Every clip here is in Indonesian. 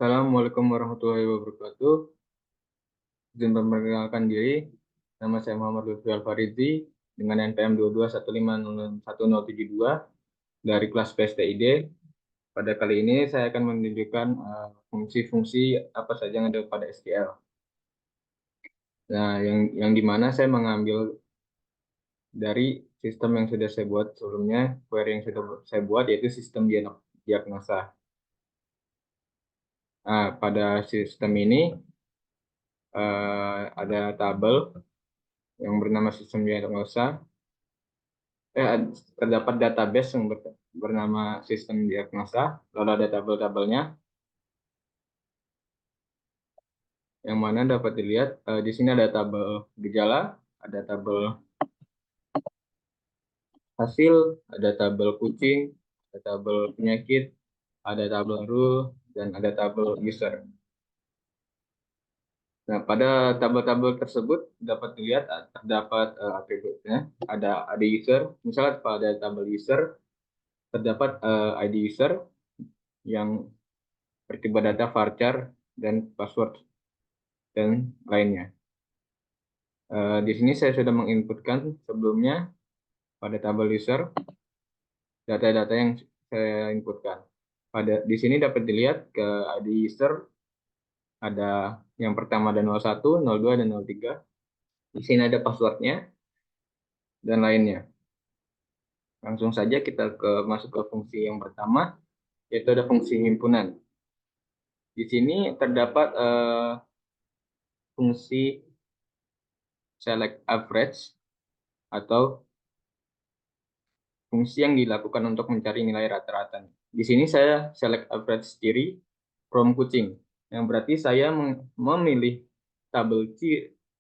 Assalamualaikum warahmatullahi wabarakatuh. Izin memperkenalkan diri, nama saya Muhammad Lutfi Alfarizi dengan NPM 221501072 dari kelas PSTID. Pada kali ini saya akan menunjukkan fungsi-fungsi apa saja yang ada pada SQL. Nah, yang dimana saya mengambil dari sistem yang sudah saya buat sebelumnya, query yang sudah saya buat yaitu sistem diagnosa. Nah, pada sistem ini ada tabel yang bernama sistem diagnosa. Terdapat database yang bernama sistem diagnosa, lalu ada tabel-tabelnya, yang mana dapat dilihat di sini ada tabel gejala, ada tabel hasil, ada tabel kucing, ada tabel penyakit, ada tabel rule, dan ada tabel user. Nah, pada tabel-tabel tersebut dapat dilihat terdapat atributnya, ada user, misalnya pada tabel user terdapat ID user yang bertipe data varchar dan password dan lainnya. Di sini saya sudah menginputkan sebelumnya pada tabel user data-data yang saya inputkan. Di sini dapat dilihat ke ID user ada yang pertama ada 01, 02, dan 03. Di sini ada passwordnya dan lainnya. Langsung saja kita masuk ke fungsi yang pertama, yaitu ada fungsi himpunan. Di sini terdapat fungsi select average atau fungsi yang dilakukan untuk mencari nilai rata-rata. Di sini saya select average ciri from kucing, yang berarti saya memilih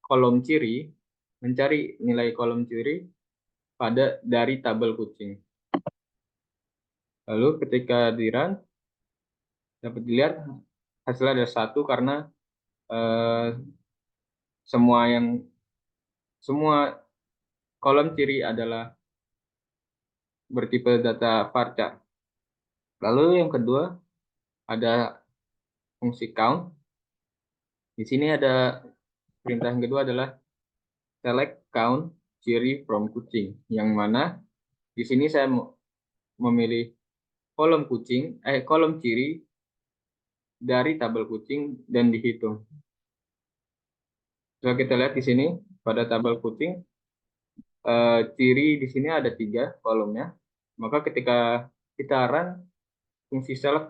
kolom ciri, mencari nilai kolom ciri dari tabel kucing. Lalu ketika di run, dapat dilihat hasilnya ada 1 karena eh, semua kolom ciri adalah bertipe data varchar. Lalu yang kedua ada fungsi count. Di sini ada perintah yang kedua adalah select count ciri from kucing, yang mana di sini saya memilih kolom ciri dari tabel kucing dan dihitung. Coba kita lihat di sini pada tabel kucing, ciri di sini ada 3 kolomnya. Maka ketika kita run fungsi select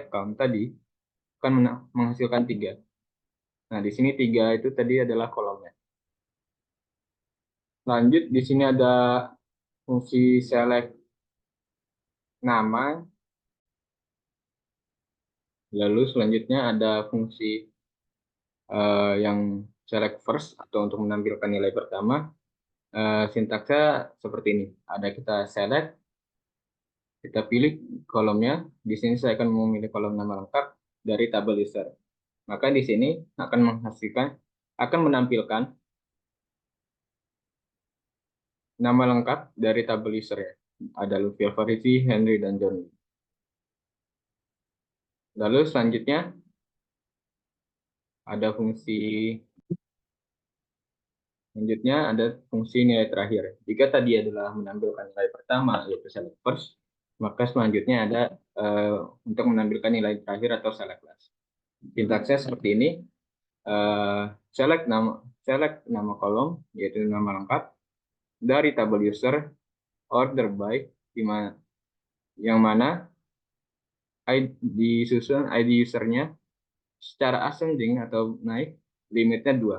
count tadi akan menghasilkan 3. Nah, di sini 3 itu tadi adalah kolomnya. Lanjut, di sini ada fungsi select nama. Lalu selanjutnya ada fungsi yang select first atau untuk menampilkan nilai pertama. Sintaksnya seperti ini. Ada kita select, kita pilih kolomnya. Di sini saya akan memilih kolom nama lengkap dari tabel user. Maka di sini akan menampilkan nama lengkap dari tabel user ya. Ada Lutfi Alfarizi, Henry, dan Johnny. Lalu selanjutnya ada fungsi nilai terakhir. Jika tadi adalah menampilkan nilai pertama yaitu select first, maka selanjutnya ada untuk menampilkan nilai terakhir atau select last. Sintaksnya seperti ini. Select nama kolom yaitu nama lengkap dari tabel user order by yang mana disusun ID usernya secara ascending atau naik, limitnya 2.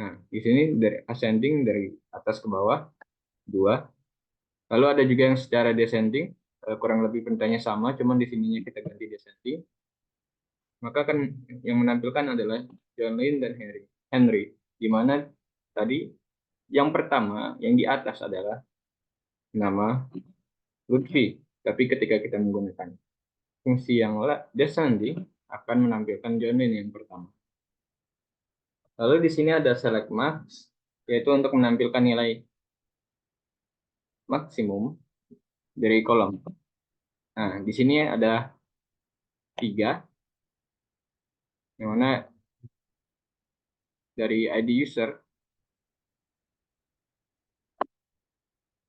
Nah, di sini dari ascending dari atas ke bawah 2. Lalu ada juga yang secara descending, kurang lebih perintahnya sama, cuman di sininya kita ganti descending. Maka kan yang menampilkan adalah John Lynn dan Henry, di mana tadi yang pertama yang di atas adalah nama Lutfi, tapi ketika kita menggunakan fungsi yang descending akan menampilkan John Lynn yang pertama. Lalu di sini ada select max, yaitu untuk menampilkan nilai maksimum dari kolom. Nah, di sini ada 3. yang mana dari ID user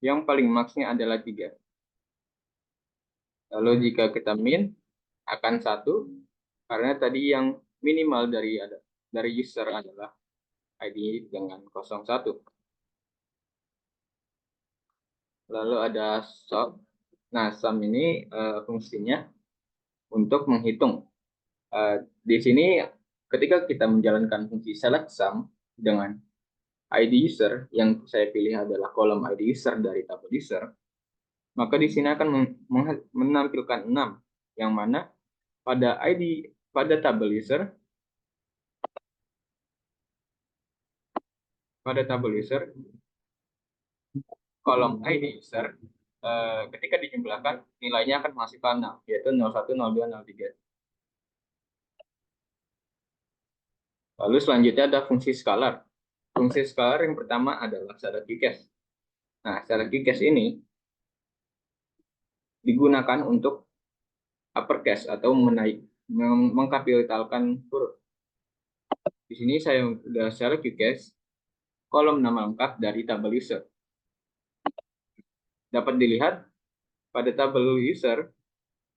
yang paling maksnya adalah 3. Lalu jika kita min akan 1, karena tadi yang minimal dari user adalah ID dengan 01. Lalu ada sum. Nah, sum ini fungsinya untuk menghitung. Di sini ketika kita menjalankan fungsi select sum dengan ID user yang saya pilih adalah kolom ID user dari tabel user, maka di sini akan menampilkan 6, yang mana pada tabel user kolom ID user ketika dijumlahkan nilainya akan menghasilkan 6, yaitu 01, 02, 03. Lalu selanjutnya ada fungsi scalar. Fungsi scalar yang pertama adalah syarat QCAS. Nah, syarat QCAS ini digunakan untuk uppercase atau mengkapitalkan huruf. Di sini saya sudah syarat QCAS kolom nama lengkap dari tabel user. Dapat dilihat pada tabel user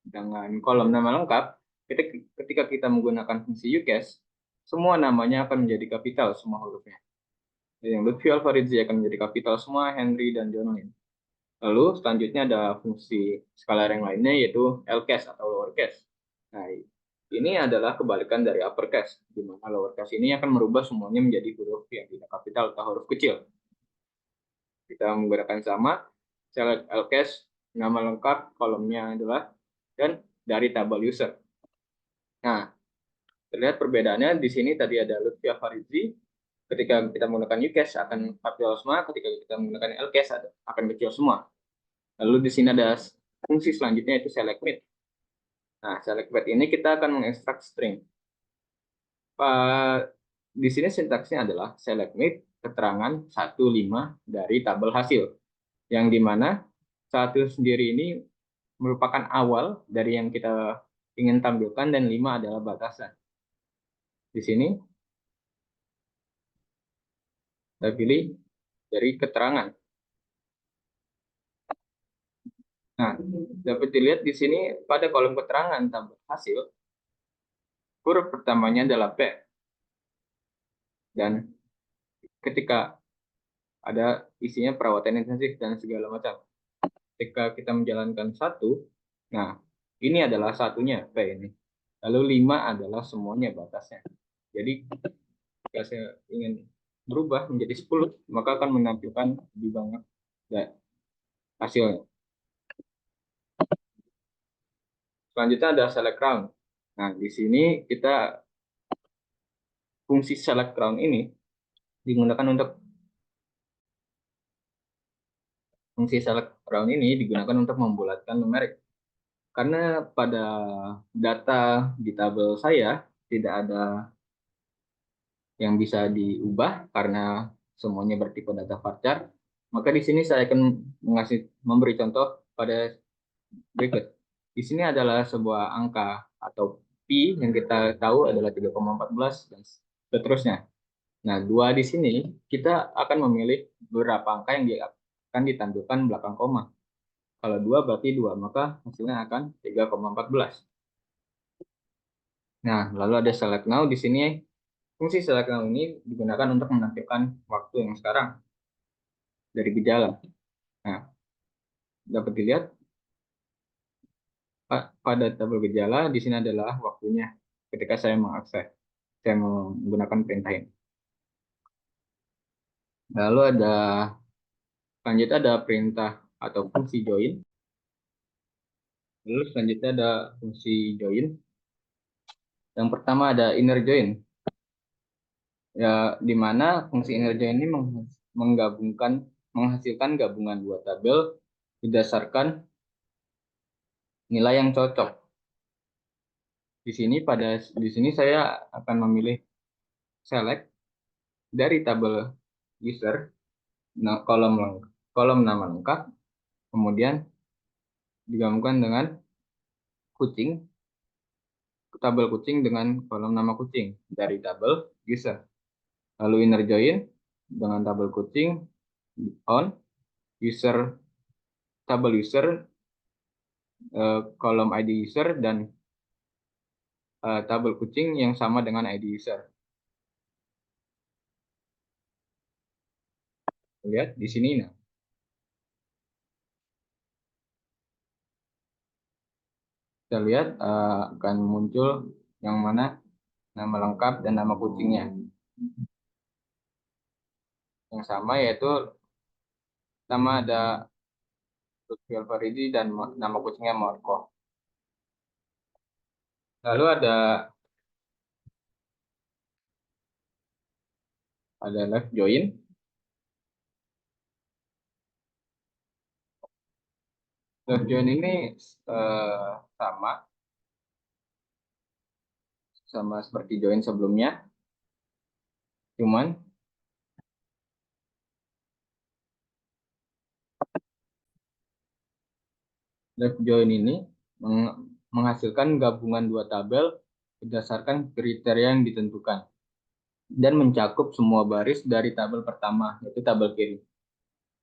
dengan kolom nama lengkap, ketika kita menggunakan fungsi uCAS, semua namanya akan menjadi kapital semua hurufnya. Yang Lutfi Alfarizi akan menjadi kapital semua, Henry dan John Lin. Lalu selanjutnya ada fungsi scalar yang lainnya yaitu LCAS atau lowercase. Nah, ini adalah kebalikan dari uppercase, di mana lowercase ini akan merubah semuanya menjadi huruf yang tidak kapital atau huruf kecil. Kita menggunakan sama, select LCAS, nama lengkap kolomnya adalah dan dari tabel user. Nah, terlihat perbedaannya di sini tadi ada Lutfi Farizi, ketika kita menggunakan uCAS akan kapital semua, ketika kita menggunakan LCAS akan kecil semua. Lalu di sini ada fungsi selanjutnya yaitu select mid. Nah, select mid ini kita akan mengekstrak string. Di sini sintaksnya adalah select mid keterangan 15 dari tabel hasil, yang dimana 1 sendiri ini merupakan awal dari yang kita ingin tampilkan dan 5 adalah batasan. Di sini kita pilih dari keterangan. Nah, dapat dilihat di sini pada kolom keterangan tabel hasil, huruf pertamanya adalah P. Dan ketika ada isinya perawatan intensif dan segala macam. Ketika kita menjalankan 1, nah ini adalah satunya P ini. Lalu 5 adalah semuanya batasnya. Jadi jika saya ingin berubah menjadi 10, maka akan menampilkan lebih banyak hasilnya. Selanjutnya ada select round. Nah, di sini kita fungsi select round ini digunakan untuk membulatkan numerik. Karena pada data di tabel saya tidak ada yang bisa diubah karena semuanya bertipe data varchar, maka di sini saya akan memberi contoh pada berikut. Di sini adalah sebuah angka atau pi yang kita tahu adalah 3,14 dan seterusnya. Nah, 2 di sini kita akan memilih beberapa angka yang akan ditampilkan belakang koma. Kalau 2 berarti 2, maka hasilnya akan 3,14. Nah, lalu ada select now. Di sini fungsi select now ini digunakan untuk menampilkan waktu yang sekarang dari gejala. Nah, dapat dilihat pada tabel gejala di sini adalah waktunya ketika saya menggunakan perintah ini. Lalu selanjutnya ada perintah atau fungsi join. Lalu selanjutnya ada fungsi join. Yang pertama ada inner join. Ya, di mana fungsi inner join ini menghasilkan gabungan dua tabel berdasarkan nilai yang cocok. Di sini saya akan memilih select dari tabel user, kolom nama lengkap, kemudian digabungkan dengan kucing tabel kucing dengan kolom nama kucing dari tabel user. Lalu inner join dengan tabel kucing on user, tabel user, kolom ID user, dan tabel kucing yang sama dengan ID user. Lihat di sini. Nah, kita lihat akan muncul yang mana nama lengkap dan nama kucingnya yang sama, yaitu nama ada Lutfi Alfaridi dan nama kucingnya Marco. Lalu ada left join. Left join ini sama sama seperti join sebelumnya, cuman left join ini menghasilkan gabungan dua tabel berdasarkan kriteria yang ditentukan dan mencakup semua baris dari tabel pertama, yaitu tabel kiri.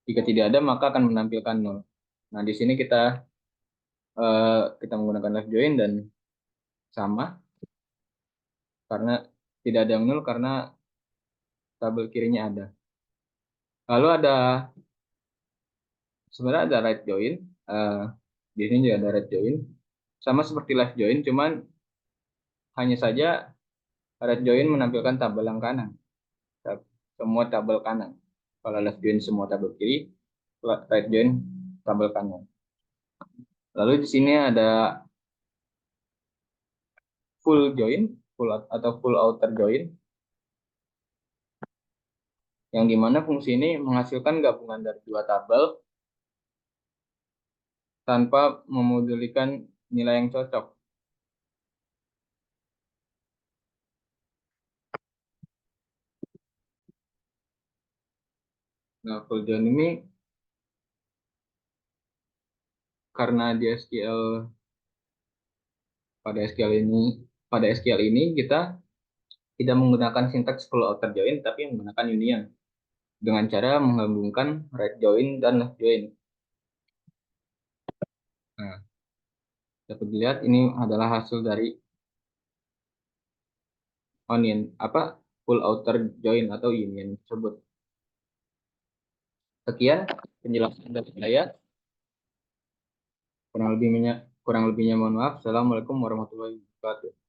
Jika tidak ada, maka akan menampilkan nol. Nah, di sini kita menggunakan left join dan sama karena tidak ada yang nol karena tabel kirinya ada. Lalu sebenarnya ada right join. Di sini juga ada right join. Sama seperti left join, cuman hanya saja right join menampilkan tabel yang kanan. Semua tabel kanan. Kalau left join semua tabel kiri, right join tabel kanan. Lalu di sini ada full join, full atau full outer join, yang dimana fungsi ini menghasilkan gabungan dari dua tabel tanpa memodulikan nilai yang cocok. Nah, full join ini karena di SQL pada SQL ini kita tidak menggunakan sintaks full outer join tapi menggunakan union dengan cara menggabungkan right join dan left join. Nah, dapat dilihat ini adalah hasil dari onion full outer join atau union tersebut. Sekian penjelasan dari saya. Kurang lebihnya mohon maaf. Assalamualaikum warahmatullahi wabarakatuh.